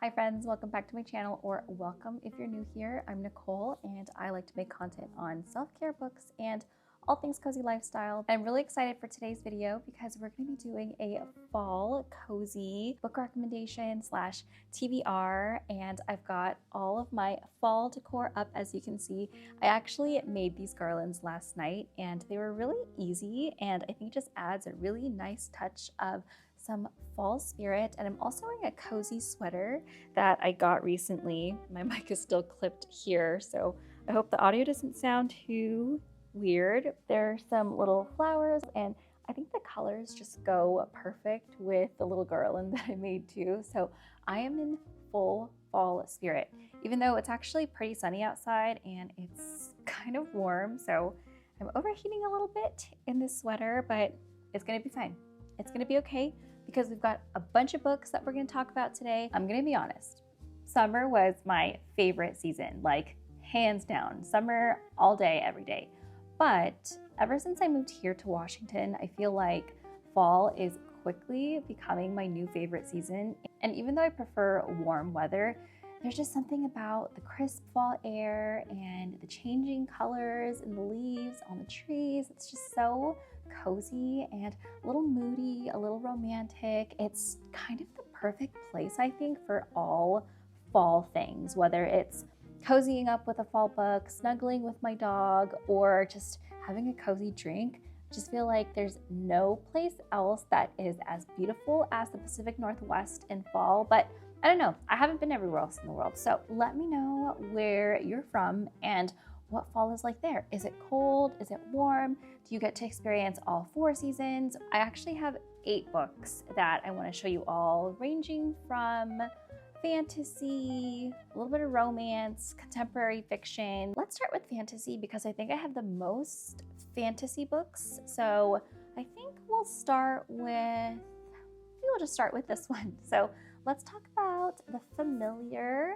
Hi friends, welcome back to my channel, or welcome if you're new here. I'm Nicole and I like to make content on self-care books and all things cozy lifestyle. I'm really excited for today's video because we're going to be doing a fall cozy book recommendation slash TBR, and I've got all of my fall decor up. As you can see, I actually made these garlands last night and they were really easy, and I think it just adds a really nice touch of some fall spirit. And I'm also wearing a cozy sweater that I got recently. My mic is still clipped here, so I hope the audio doesn't sound too weird. There's some little flowers, and I think the colors just go perfect with the little garland that I made too. So I am in full fall spirit, even though it's actually pretty sunny outside and it's kind of warm. So I'm overheating a little bit in this sweater, but it's gonna be fine. It's gonna be okay because we've got a bunch of books that we're gonna talk about today. I'm gonna be honest, summer was my favorite season, like hands down. Summer all day, every day. But ever since I moved here to Washington, I feel like fall is quickly becoming my new favorite season. And even though I prefer warm weather, there's just something about the crisp fall air and the changing colors in the leaves on the trees. It's just so cozy and a little moody, a little romantic. It's kind of the perfect place, I think, for all fall things, whether it's cozying up with a fall book, snuggling with my dog, or just having a cozy drink. I just feel like there's no place else that is as beautiful as the Pacific Northwest in fall. But I don't know, I haven't been everywhere else in the world. So let me know where you're from and what fall is like there. Is it cold? Is it warm? Do you get to experience all 4 seasons? I actually have 8 books that I want to show you all, ranging from fantasy, a little bit of romance, contemporary fiction. Let's start with fantasy because I think I have the most fantasy books. So I think we'll just start with this one. So let's talk about The Familiar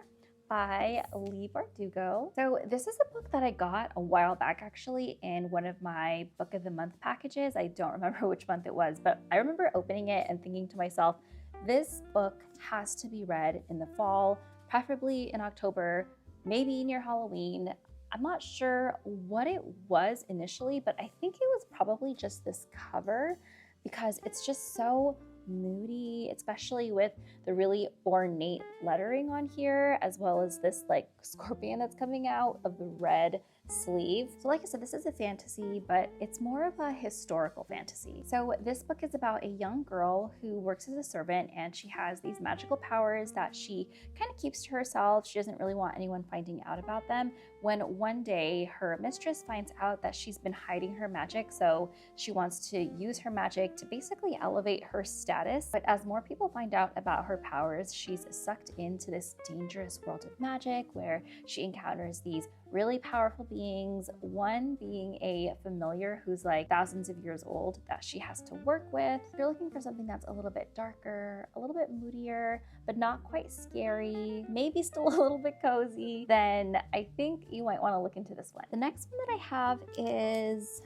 by Leigh Bardugo. So this is a book that I got a while back, actually, in one of my book of the month packages. I don't remember which month it was, but I remember opening it and thinking to myself, this book has to be read in the fall, preferably in October, maybe near Halloween. I'm not sure what it was initially, but I think it was probably just this cover because it's just so moody, especially with the really ornate lettering on here, as well as this like scorpion that's coming out of the red sleeve. So like I said, this is a fantasy, but it's more of a historical fantasy. So this book is about a young girl who works as a servant, and she has these magical powers that she kind of keeps to herself. She doesn't really want anyone finding out about them. When one day her mistress finds out that she's been hiding her magic, so she wants to use her magic to basically elevate her status. But as more people find out about her powers, she's sucked into this dangerous world of magic where she encounters these really powerful beings, one being a familiar who's like thousands of years old that she has to work with. If you're looking for something that's a little bit darker, a little bit moodier, but not quite scary, maybe still a little bit cozy, then I think you might want to look into this one. The next one that I have is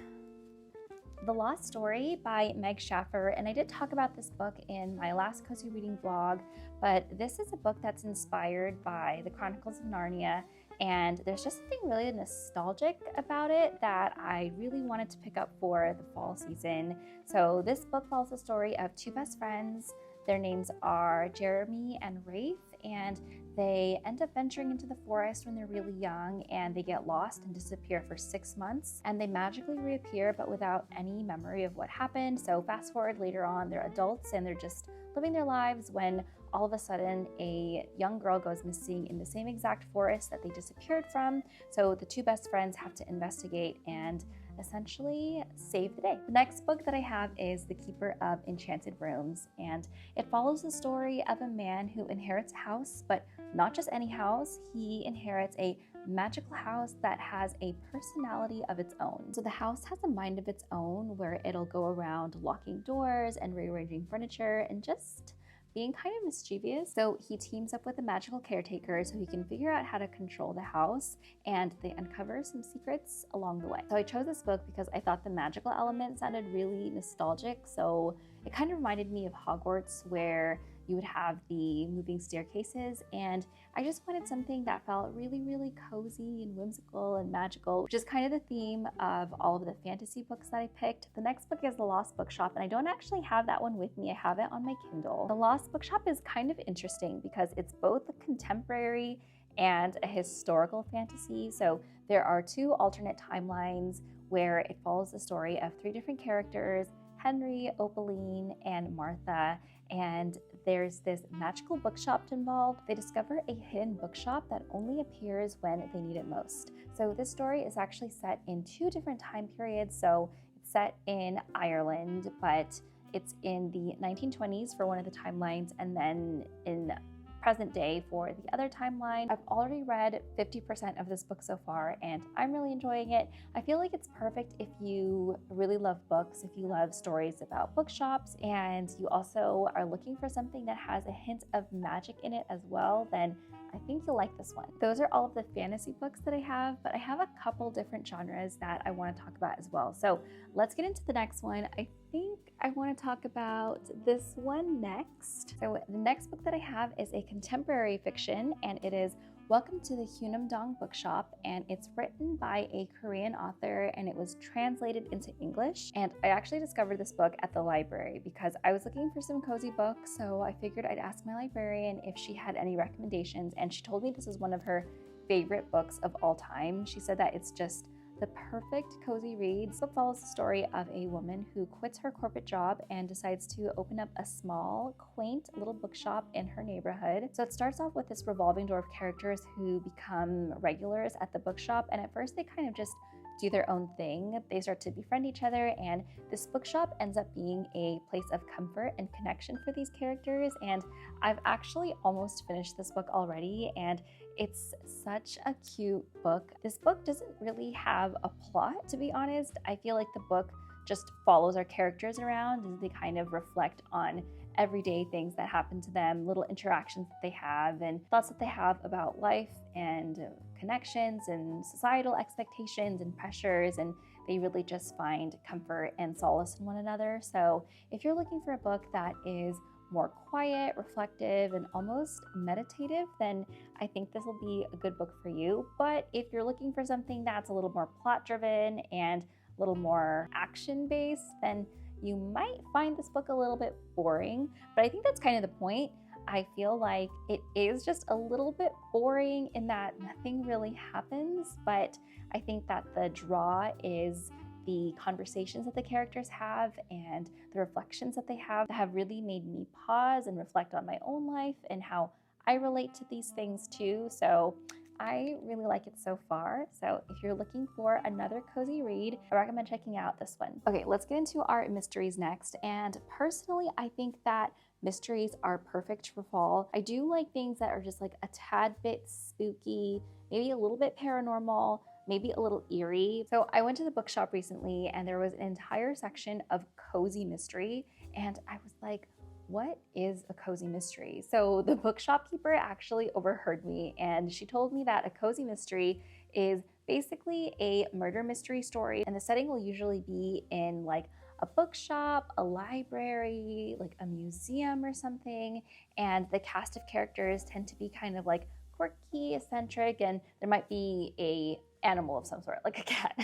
The Lost Story by Meg Schaffer, and I did talk about this book in my last cozy reading vlog, but this is a book that's inspired by the Chronicles of Narnia, and there's just something really nostalgic about it that I really wanted to pick up for the fall season. So this book follows the story of 2 best friends. Their names are Jeremy and Rafe, and they end up venturing into the forest when they're really young, and they get lost and disappear for 6 months, and they magically reappear but without any memory of what happened. So fast forward later on, they're adults and they're just living their lives when all of a sudden a young girl goes missing in the same exact forest that they disappeared from. So the 2 best friends have to investigate and essentially save the day. The next book that I have is The Keeper of Enchanted Rooms, and it follows the story of a man who inherits a house, but not just any house. He inherits a magical house that has a personality of its own. So the house has a mind of its own where it'll go around locking doors and rearranging furniture and just being kind of mischievous. So he teams up with a magical caretaker so he can figure out how to control the house, and they uncover some secrets along the way. So I chose this book because I thought the magical element sounded really nostalgic, so It kind of reminded me of Hogwarts, where you would have the moving staircases, and I just wanted something that felt really, really cozy and whimsical and magical, which is kind of the theme of all of the fantasy books that I picked. The next book is The Lost Bookshop, and I don't actually have that one with me. I have it on my Kindle. The Lost Bookshop is kind of interesting because it's both a contemporary and a historical fantasy. So there are two alternate timelines where it follows the story of three different characters: Henry, Opaline, and Martha. And there's this magical bookshop involved. They discover a hidden bookshop that only appears when they need it most. So this story is actually set in two different time periods. So it's set in Ireland, but it's in the 1920s for one of the timelines, and then in present day for the other timeline. I've already read 50% of this book so far, and I'm really enjoying it. I feel like it's perfect if you really love books, if you love stories about bookshops, and you also are looking for something that has a hint of magic in it as well, then I think you'll like this one. Those are all of the fantasy books that I have, but I have a couple different genres that I want to talk about as well. So let's get into the next one. I think I want to talk about this one next. So the next book that I have is a contemporary fiction, and it is Welcome to the Hunamdong Bookshop, and it's written by a Korean author, and it was translated into English. And I actually discovered this book at the library because I was looking for some cozy books, so I figured I'd ask my librarian if she had any recommendations, and she told me this is one of her favorite books of all time. She said that it's just the perfect cozy read. This book follows the story of a woman who quits her corporate job and decides to open up a small, quaint little bookshop in her neighborhood. So it starts off with this revolving door of characters who become regulars at the bookshop, and at first they kind of just do their own thing. They start to befriend each other, and this bookshop ends up being a place of comfort and connection for these characters. And I've actually almost finished this book already, and it's such a cute book. This book doesn't really have a plot, to be honest. I feel like the book just follows our characters around as they kind of reflect on everyday things that happen to them, little interactions that they have, and thoughts that they have about life and connections and societal expectations and pressures, and they really just find comfort and solace in one another. So if you're looking for a book that is more quiet, reflective, and almost meditative, then I think this will be a good book for you. But if you're looking for something that's a little more plot-driven and a little more action-based, then you might find this book a little bit boring. But I think that's kind of the point. I feel like it is just a little bit boring in that nothing really happens, but I think that the draw is the conversations that the characters have and the reflections that they have really made me pause and reflect on my own life and how I relate to these things too. So I really like it so far. So if you're looking for another cozy read, I recommend checking out this one. Okay, let's get into our mysteries next. And personally, I think that mysteries are perfect for fall. I do like things that are just like a tad bit spooky, maybe a little bit paranormal, maybe a little eerie. So I went to the bookshop recently and there was an entire section of cozy mystery, and I was like, what is a cozy mystery? So the bookshop keeper actually overheard me, and she told me that a cozy mystery is basically a murder mystery story, and the setting will usually be in like a bookshop, a library, like a museum or something, and the cast of characters tend to be kind of like quirky, eccentric, and there might be a animal of some sort, like a cat.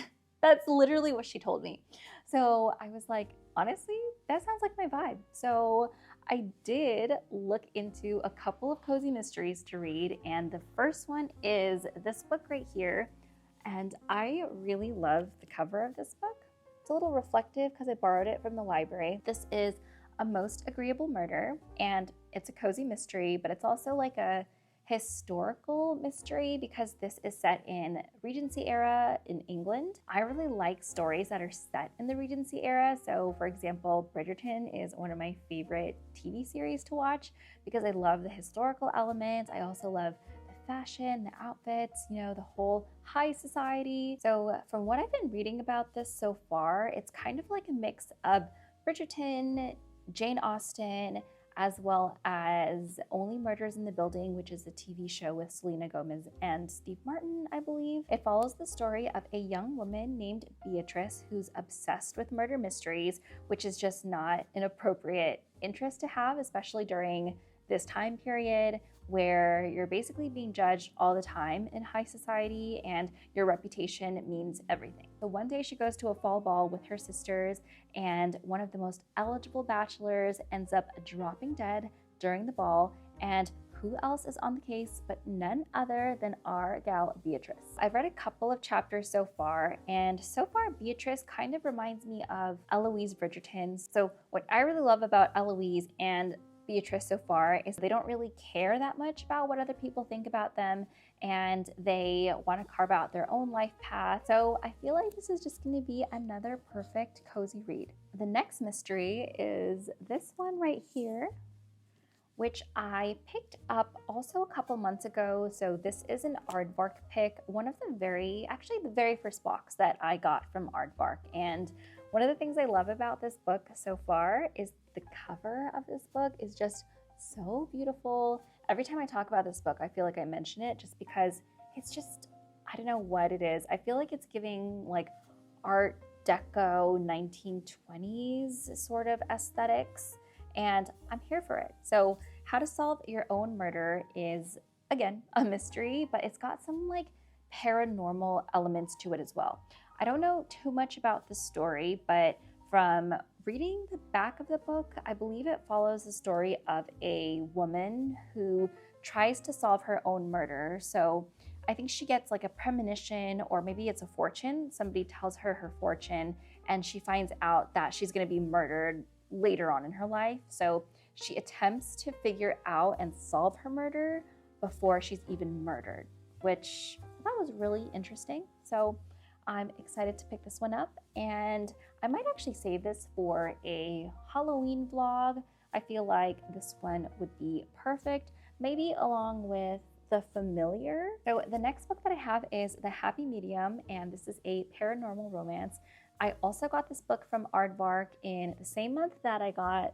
That's literally what she told me. So I was like, honestly, that sounds like my vibe. So I did look into a couple of cozy mysteries to read, and the first one is this book right here. And I really love the cover of this book. It's a little reflective because I borrowed it from the library. This is A Most Agreeable Murder, and it's a cozy mystery, but it's also like a historical mystery because this is set in Regency era in England. I really like stories that are set in the Regency era. So for example, Bridgerton is one of my favorite TV series to watch because I love the historical elements. I also love the fashion, the outfits, you know, the whole high society. So from what I've been reading about this so far, it's kind of like a mix of Bridgerton, Jane Austen. as well as Only Murders in the Building, which is a TV show with Selena Gomez and Steve Martin, I believe. It follows the story of a young woman named Beatrice who's obsessed with murder mysteries, which is just not an appropriate interest to have, especially during this time period where you're basically being judged all the time in high society and your reputation means everything. So one day she goes to a fall ball with her sisters, and one of the most eligible bachelors ends up dropping dead during the ball, and who else is on the case but none other than our gal Beatrice. I've read a couple of chapters so far, and so far Beatrice kind of reminds me of Eloise Bridgerton. So what I really love about Eloise and Beatrice so far is they don't really care that much about what other people think about them, and they want to carve out their own life path. So I feel like this is just going to be another perfect cozy read. The next mystery is this one right here, which I picked up also a couple months ago. So this is an Aardvark pick, one of the very first box that I got from Aardvark. And one of the things I love about this book so far is the cover of this book is just so beautiful. Every time I talk about this book, I feel like I mention it just because it's just, I don't know what it is. I feel like it's giving like Art Deco 1920s sort of aesthetics, and I'm here for it. So How to Solve Your Own Murder is, again, a mystery, but it's got some like paranormal elements to it as well. I don't know too much about the story, but from reading the back of the book, I believe it follows the story of a woman who tries to solve her own murder. So I think she gets like a premonition, or maybe it's a fortune. Somebody tells her her fortune, and she finds out that she's going to be murdered later on in her life. So she attempts to figure out and solve her murder before she's even murdered, which that was really interesting. So I'm excited to pick this one up, and I might actually save this for a Halloween vlog. I feel like this one would be perfect, maybe along with The Familiar. So the next book that I have is The Happy Medium, and this is a paranormal romance. I also got this book from Aardvark in the same month that I got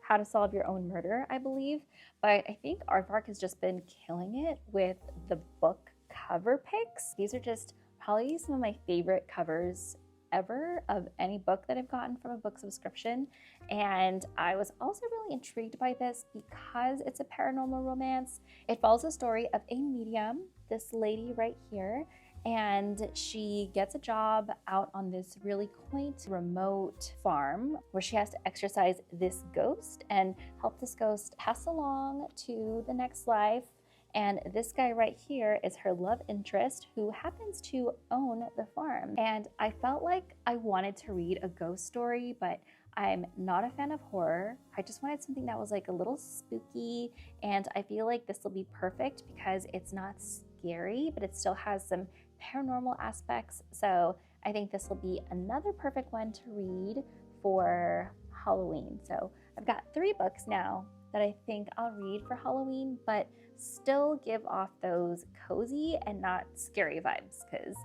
How to Solve Your Own Murder, I believe. But I think Aardvark has just been killing it with the book cover picks. These are just probably some of my favorite covers ever of any book that I've gotten from a book subscription. And I was also really intrigued by this because it's a paranormal romance. It follows the story of a medium, this lady right here, and she gets a job out on this really quaint remote farm where she has to exorcise this ghost and help this ghost pass along to the next life. And this guy right here is her love interest, who happens to own the farm. And I felt like I wanted to read a ghost story, but I'm not a fan of horror. I just wanted something that was like a little spooky, and I feel like this will be perfect because it's not scary, but it still has some paranormal aspects. So I think this will be another perfect one to read for Halloween. So I've got 3 books now that I think I'll read for Halloween, but still give off those cozy and not scary vibes, because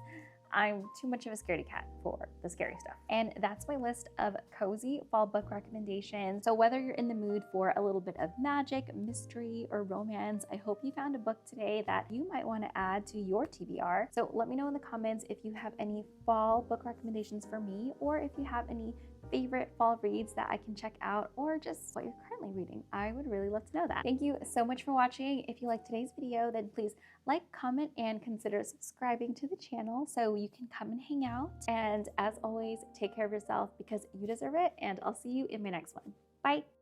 I'm too much of a scaredy cat for the scary stuff. And that's my list of cozy fall book recommendations. So whether you're in the mood for a little bit of magic, mystery, or romance, I hope you found a book today that you might want to add to your TBR. So let me know in the comments if you have any fall book recommendations for me, or if you have any favorite fall reads that I can check out, or just what you're currently reading. I would really love to know that. Thank you so much for watching. If you liked today's video, then please like, comment, and consider subscribing to the channel so you can come and hang out. And as always, take care of yourself because you deserve it, and I'll see you in my next one. Bye.